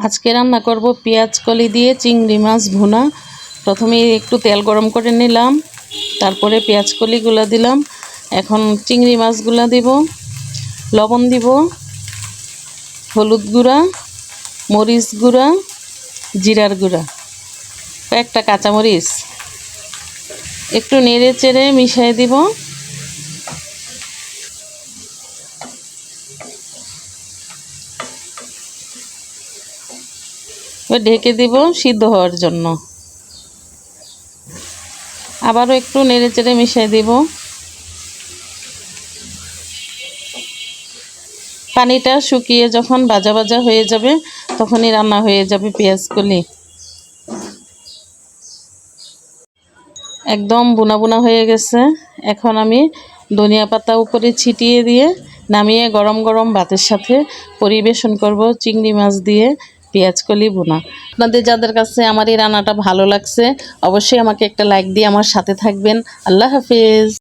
আজকে রান্না করব পেঁয়াজ কলি দিয়ে চিংড়ি মাছ ভুনা। প্রথমে একটু তেল গরম করে নিলাম, তারপরে পেঁয়াজ কলিগুলো দিলাম। এখন চিংড়ি মাছগুলো দিব, লবণ দিব, হলুদ গুঁড়া, মরিচ গুঁড়া, জিরার গুঁড়া, কয়েকটা কাঁচামরিচ, একটু নেড়ে চেড়ে মিশিয়ে দিব। ঢেকে দিব সিদ্ধ হওয়ার জন্য। আবারও একটু নেড়ে চেড়ে মিশিয়ে দিব। পানিটা শুকিয়ে যখন ভাজা ভাজা হয়ে যাবে তখনই রান্না হয়ে যাবে পেঁয়াজ কলি। একদম বুনা বুনা হয়ে গেছে। এখন আমি ধনিয়া পাতা উপরে ছিটিয়ে দিয়ে নামিয়ে গরম গরম ভাতের সাথে পরিবেশন করব চিংড়ি মাছ দিয়ে পেঁয়াজ কলি ভুনা। আপনাদের যাদের কাছে আমার এই রান্নাটা ভালো লাগছে অবশ্যই আমাকে একটা লাইক দিয়ে আমার সাথে থাকবেন। আল্লাহ হাফেজ।